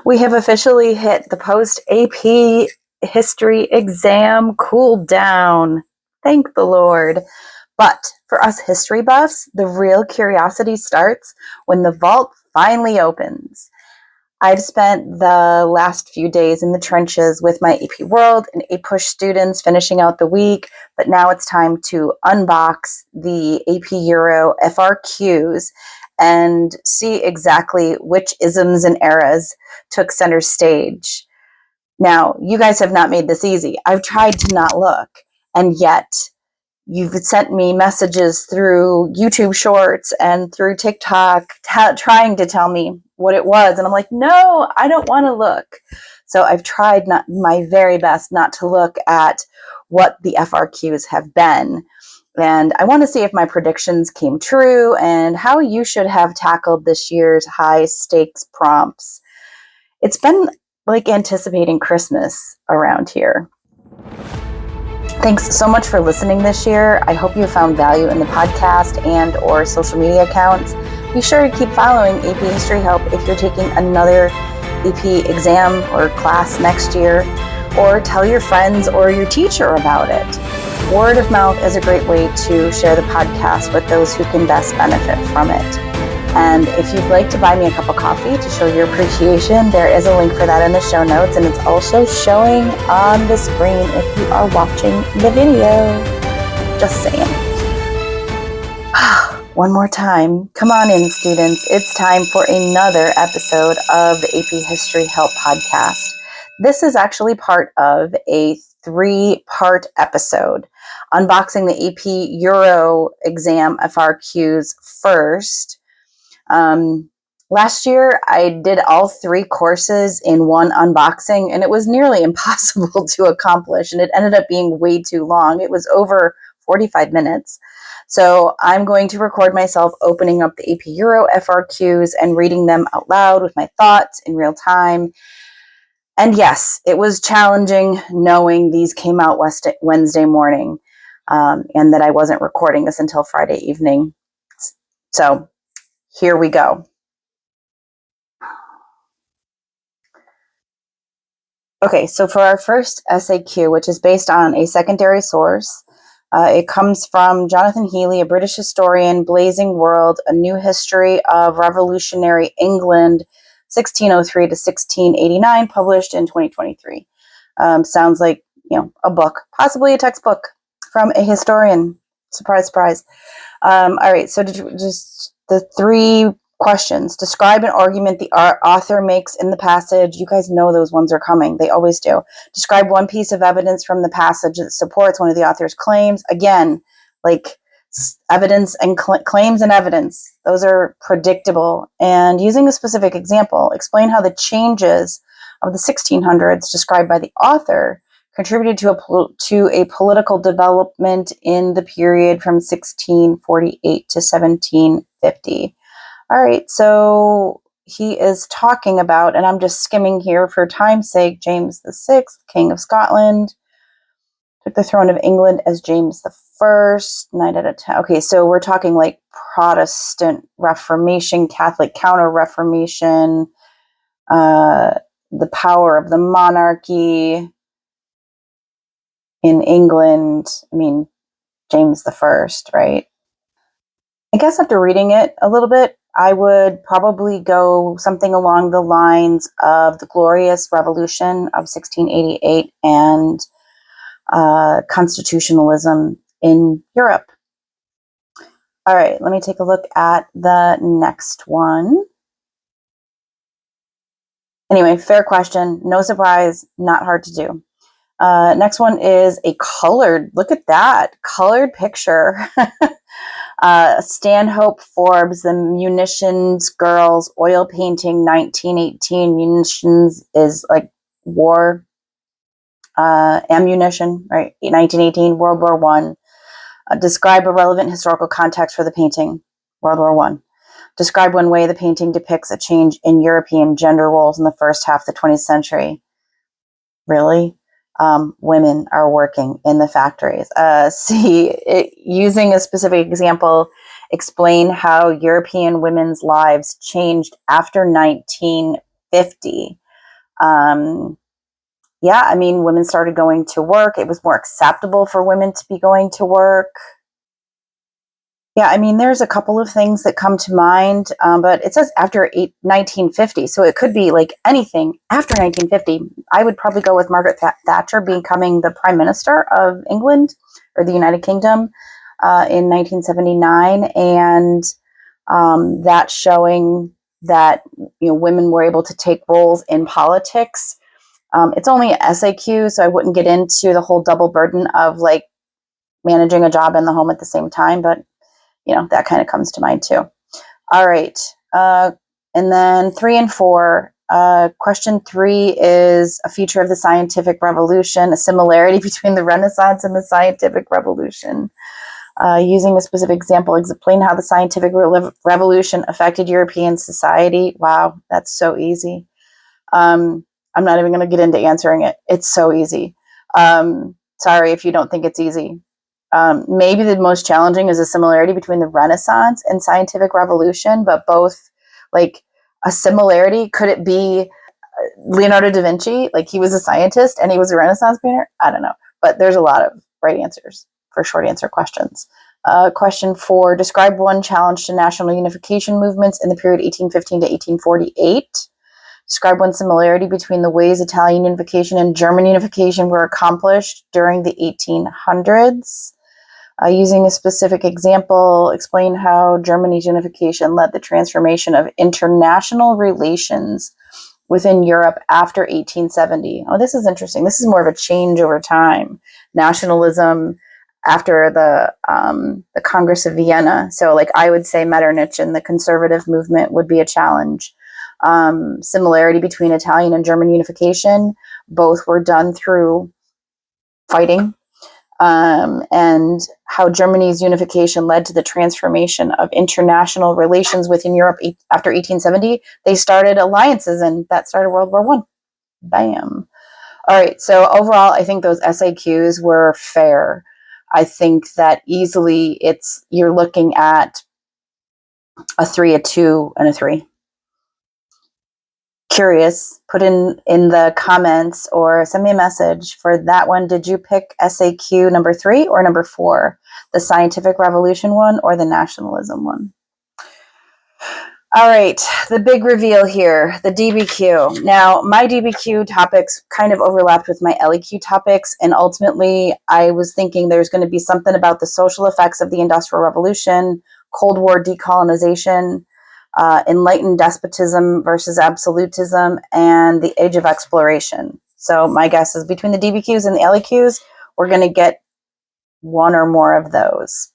We have officially hit the post-AP history exam cool down. Thank the Lord. But for us history buffs, the real curiosity starts when the vault finally opens. I've spent the last few days in the trenches with my AP World and APUSH students finishing out the week, but now it's time to unbox the AP Euro FRQs and see exactly which isms and eras took center stage. Now, you guys have not made this easy. I've tried to not look, and yet you've sent me messages through YouTube Shorts and through TikTok trying to tell me what it was. And I'm like, no, I don't want to look. So I've tried my very best not to look at what the FRQs have been. And I want to see if my predictions came true and how you should have tackled this year's high stakes prompts. It's been like anticipating Christmas around here. Thanks so much for listening this year. I hope you found value in the podcast and or social media accounts. Be sure to keep following AP History Help if you're taking another AP exam or class next year, or tell your friends or your teacher about it. Word of mouth is a great way to share the podcast with those who can best benefit from it. And if you'd like to buy me a cup of coffee to show your appreciation, there is a link for that in the show notes, and it's also showing on the screen if you are watching the video. Just saying. One more time. Come on in, students. It's time for another episode of the AP History Help podcast. This is actually part of a 3-part episode. Unboxing the AP Euro exam FRQs first. Last year, I did all 3 courses in one unboxing, and it was nearly impossible to accomplish, and it ended up being way too long. It was over 45 minutes. So I'm going to record myself opening up the AP Euro FRQs and reading them out loud with my thoughts in real time. And yes, it was challenging knowing these came out Wednesday morning, and that I wasn't recording this until Friday evening. So here we go. Okay, so for our first SAQ, which is based on a secondary source, it comes from Jonathan Healy, a British historian, Blazing World, A New History of Revolutionary England, 1603 to 1689, published in 2023. Sounds like, a book, possibly a textbook from a historian. Surprise, surprise. All right, so just the 3 questions. Describe an argument the author makes in the passage. You guys know those ones are coming. They always do. Describe one piece of evidence from the passage that supports one of the author's claims. Again, like evidence and claims and evidence. Those are predictable. And using a specific example, explain how the changes of the 1600s described by the author contributed to a political development in the period from 1648 to 1750. All right, so he is talking about, and I'm just skimming here for time's sake, James VI, King of Scotland, took the throne of England as James I, 9 out of 10. Okay, so we're talking like Protestant Reformation, Catholic Counter-Reformation, the power of the monarchy in England. I mean, James I, right? I guess after reading it a little bit, I would probably go something along the lines of the Glorious Revolution of 1688 and constitutionalism in Europe. All right, let me take a look at the next one. Anyway, fair question. No surprise, not hard to do. Next one is a colored, look at that, colored picture. Stanhope Forbes, The Munitions Girls, oil painting, 1918. Munitions is like war, ammunition, right? 1918, World War I. Describe a relevant historical context for the painting, World War I. Describe one way the painting depicts a change in European gender roles in the first half of the 20th century. Really? Women are working in the factories. Using a specific example, explain how European women's lives changed after 1950. Yeah, I mean, women started going to work. It was more acceptable for women to be going to work. Yeah, I mean, there's a couple of things that come to mind, but it says after 1950, so it could be like anything after 1950. I would probably go with Margaret Thatcher becoming the Prime Minister of England or the United Kingdom in 1979, and that showing that women were able to take roles in politics. It's only an SAQ, so I wouldn't get into the whole double burden of like managing a job and the home at the same time, but that kind of comes to mind too. All right. And then 3 and 4. Question 3 is a feature of the scientific revolution, a similarity between the Renaissance and the scientific revolution. Using a specific example, explain how the scientific revolution affected European society. Wow, that's so easy. I'm not even going to get into answering it. It's so easy. Sorry if you don't think it's easy. Maybe the most challenging is a similarity between the Renaissance and scientific revolution, but both, like a similarity. Could it be Leonardo da Vinci? Like he was a scientist and he was a Renaissance painter? I don't know, but there's a lot of right answers for short answer questions. Question 4, describe one challenge to national unification movements in the period 1815 to 1848. Describe one similarity between the ways Italian unification and German unification were accomplished during the 1800s. Using a specific example, explain how Germany's unification led the transformation of international relations within Europe after 1870. Oh, this is interesting. This is more of a change over time. Nationalism after the Congress of Vienna. So, like, I would say Metternich and the conservative movement would be a challenge. Similarity between Italian and German unification. Both were done through fighting. And how Germany's unification led to the transformation of international relations within Europe after 1870. They started alliances, and that started World War I. Bam. All right, so overall, I think those SAQs were fair. I think that easily you're looking at a 3, a 2, and a 3. Curious, put in the comments or send me a message for that one. Did you pick SAQ number 3 or number 4? The scientific revolution one or the nationalism one? All right, the big reveal here, the DBQ. Now, my DBQ topics kind of overlapped with my LEQ topics, and ultimately, I was thinking there's going to be something about the social effects of the Industrial Revolution, Cold War decolonization, enlightened despotism versus absolutism, and the age of exploration. So my guess is between the DBQs and the LEQs, we're going to get one or more of those.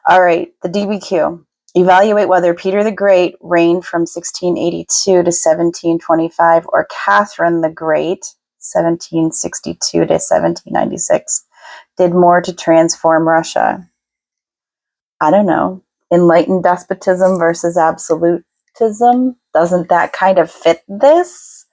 All right, the DBQ. Evaluate whether Peter the Great reigned from 1682 to 1725 or Catherine the Great, 1762 to 1796, did more to transform Russia. I don't know. Enlightened despotism versus absolutism. Doesn't that kind of fit this?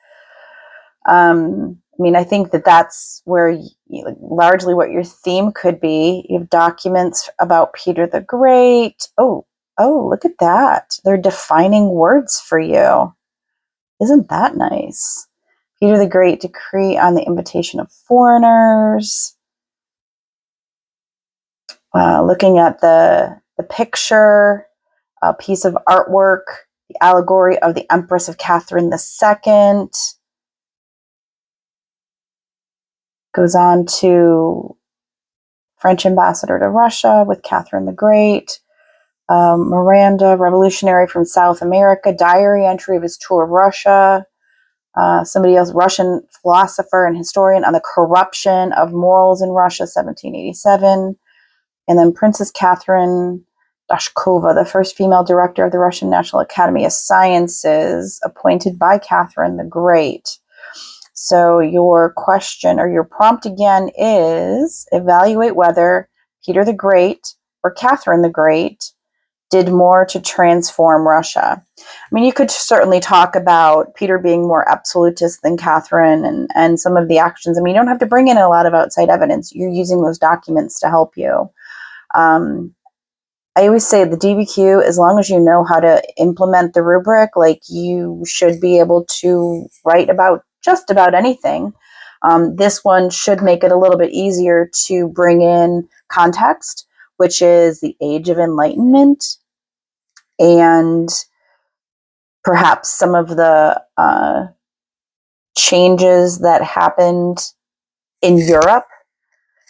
I think that's where largely what your theme could be. You have documents about Peter the Great. Oh, look at that. They're defining words for you. Isn't that nice? Peter the Great decree on the invitation of foreigners. Looking at the picture, a piece of artwork, the allegory of the Empress of Catherine II. Goes on to French ambassador to Russia with Catherine the Great. Miranda, revolutionary from South America, diary entry of his tour of Russia. Somebody else, Russian philosopher and historian on the corruption of morals in Russia, 1787. And then Princess Catherine Dashkova, the first female director of the Russian National Academy of Sciences, appointed by Catherine the Great. So your question or your prompt again is evaluate whether Peter the Great or Catherine the Great did more to transform Russia. You could certainly talk about Peter being more absolutist than Catherine and some of the actions. You don't have to bring in a lot of outside evidence. You're using those documents to help you. I always say the DBQ, as long as you know how to implement the rubric, like you should be able to write about just about anything. This one should make it a little bit easier to bring in context, which is the Age of Enlightenment, and perhaps some of the changes that happened in Europe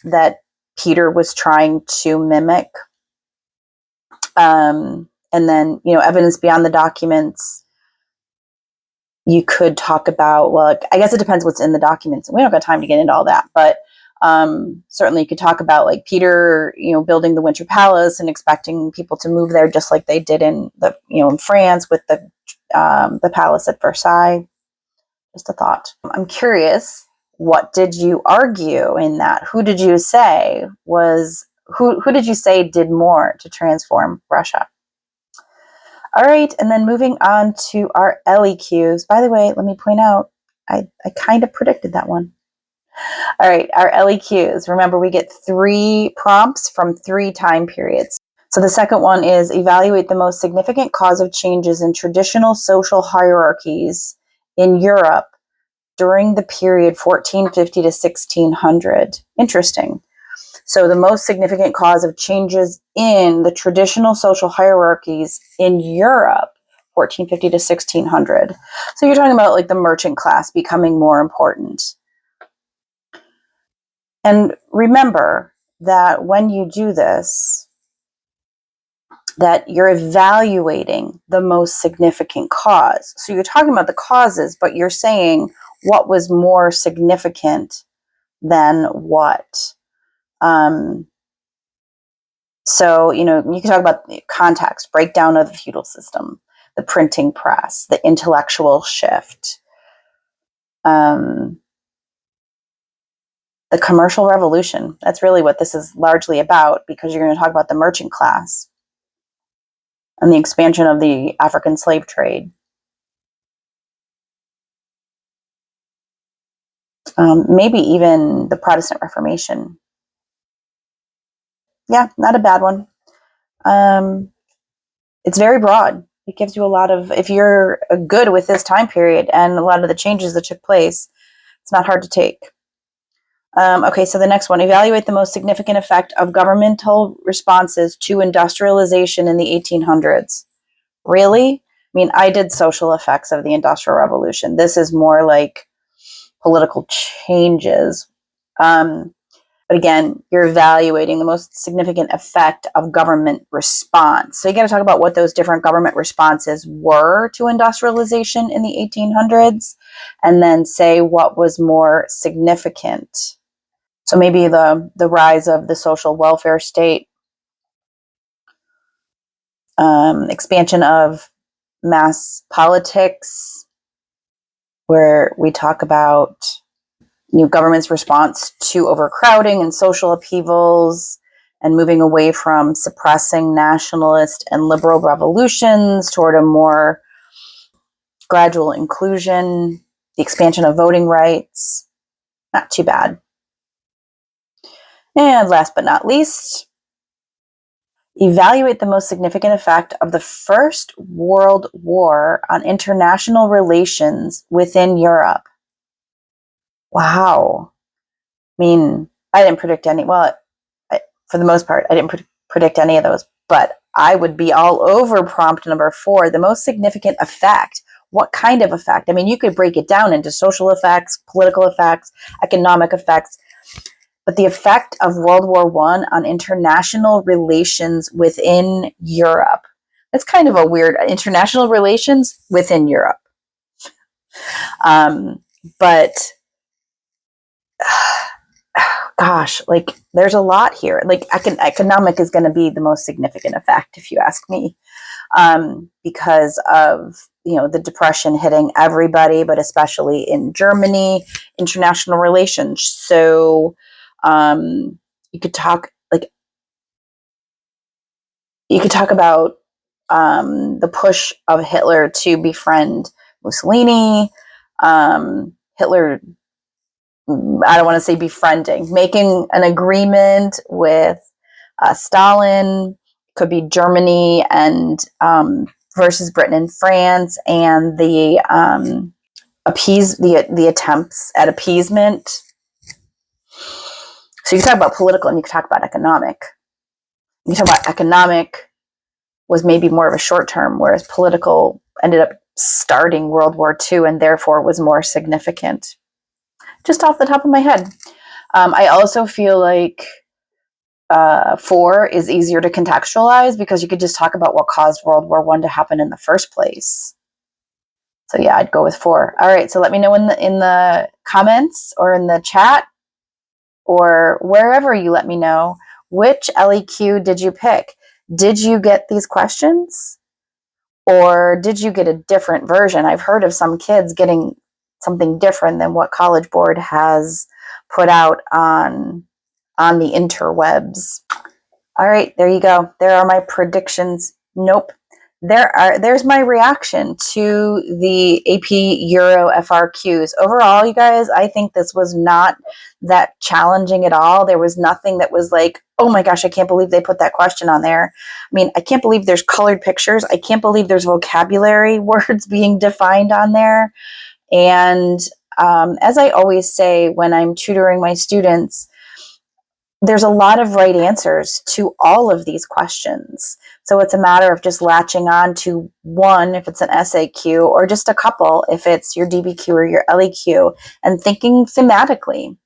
that Peter was trying to mimic. And then, evidence beyond the documents. You could talk about, well, I guess it depends what's in the documents. We don't got time to get into all that, but certainly you could talk about like Peter, building the Winter Palace and expecting people to move there just like they did in in France with the palace at Versailles. Just a thought. I'm curious, what did you argue in that? Who did you say did more to transform Russia? All right, and then moving on to our LEQs. By the way, let me point out, I kind of predicted that one. All right, our LEQs. Remember, we get 3 prompts from 3 time periods. So the second one is evaluate the most significant cause of changes in traditional social hierarchies in Europe during the period 1450 to 1600. Interesting. So the most significant cause of changes in the traditional social hierarchies in Europe, 1450 to 1600. So you're talking about like the merchant class becoming more important. And remember that when you do this, that you're evaluating the most significant cause. So you're talking about the causes, but you're saying what was more significant than what. So, you can talk about context, breakdown of the feudal system, the printing press, the intellectual shift, the commercial revolution. That's really what this is largely about, because you're going to talk about the merchant class and the expansion of the African slave trade. Maybe even the Protestant Reformation. Yeah, not a bad one. It's very broad. It gives you a lot of, if you're good with this time period and a lot of the changes that took place, it's not hard to take. Okay, so the next one, evaluate the most significant effect of governmental responses to industrialization in the 1800s. Really? I mean, I did social effects of the Industrial Revolution. This is more like political changes. But again, you're evaluating the most significant effect of government response. So you got to talk about what those different government responses were to industrialization in the 1800s, and then say what was more significant. So maybe the rise of the social welfare state, expansion of mass politics, where we talk about government's response to overcrowding and social upheavals, and moving away from suppressing nationalist and liberal revolutions toward a more gradual inclusion, the expansion of voting rights. Not too bad. And last but not least, evaluate the most significant effect of the First World War on international relations within Europe. Wow. I mean, I didn't predict any, for the most part, I didn't predict any of those, but I would be all over prompt number 4, the most significant effect. What kind of effect? I mean, you could break it down into social effects, political effects, economic effects, but the effect of World War I on international relations within Europe. That's kind of a weird, international relations within Europe. But gosh, like there's a lot here. Like economic is going to be the most significant effect, if you ask me, because of the depression hitting everybody, but especially in Germany, international relations. So you could talk about the push of Hitler to befriend Mussolini. Hitler, I don't want to say befriending, making an agreement with Stalin. could be Germany and versus Britain and France, and the attempts at appeasement. So you can talk about political and you can talk about economic. You can talk about economic was maybe more of a short term, whereas political ended up starting World War II and therefore was more significant. Just off the top of my head. I also feel like 4 is easier to contextualize because you could just talk about what caused World War I to happen in the first place. So yeah, I'd go with 4. All right, so let me know in the comments or in the chat or wherever you let me know, which LEQ did you pick? Did you get these questions? Or did you get a different version? I've heard of some kids getting something different than what College Board has put out on the interwebs. All right, there you go. There are my predictions. Nope. There's my reaction to the AP Euro FRQs. Overall, you guys, I think this was not that challenging at all. There was nothing that was like, oh my gosh, I can't believe they put that question on there. I mean, I can't believe there's colored pictures. I can't believe there's vocabulary words being defined on there. And as I always say when I'm tutoring my students, there's a lot of right answers to all of these questions. So it's a matter of just latching on to one if it's an SAQ, or just a couple if it's your DBQ or your LEQ, and thinking thematically.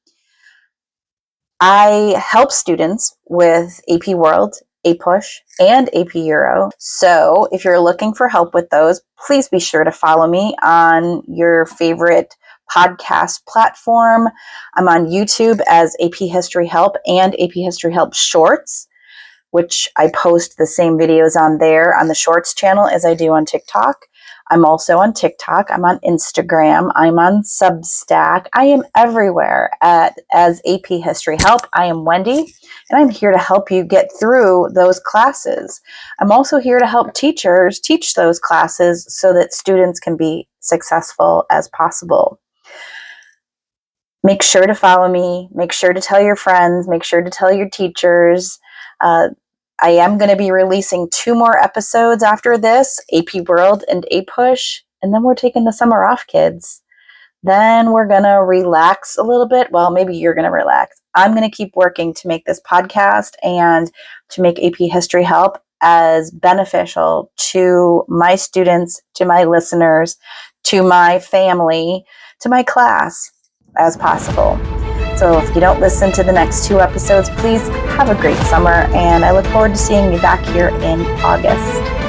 I help students with AP World, APUSH, and AP Euro. So if you're looking for help with those, please be sure to follow me on your favorite podcast platform. I'm on YouTube as AP History Help and AP History Help Shorts, which I post the same videos on there on the Shorts channel as I do on TikTok. I'm also on TikTok. I'm on Instagram. I'm on Substack. I am everywhere as AP History Help. I am Wendy, and I'm here to help you get through those classes. I'm also here to help teachers teach those classes so that students can be successful as possible. Make sure to follow me. Make sure to tell your friends. Make sure to tell your teachers. I am going to be releasing 2 more episodes after this, AP World and APUSH, and then we're taking the summer off, kids. Then we're going to relax a little bit. Well, maybe you're going to relax. I'm going to keep working to make this podcast and to make AP History Help as beneficial to my students, to my listeners, to my family, to my class as possible. So if you don't listen to the next 2 episodes, please have a great summer, and I look forward to seeing you back here in August.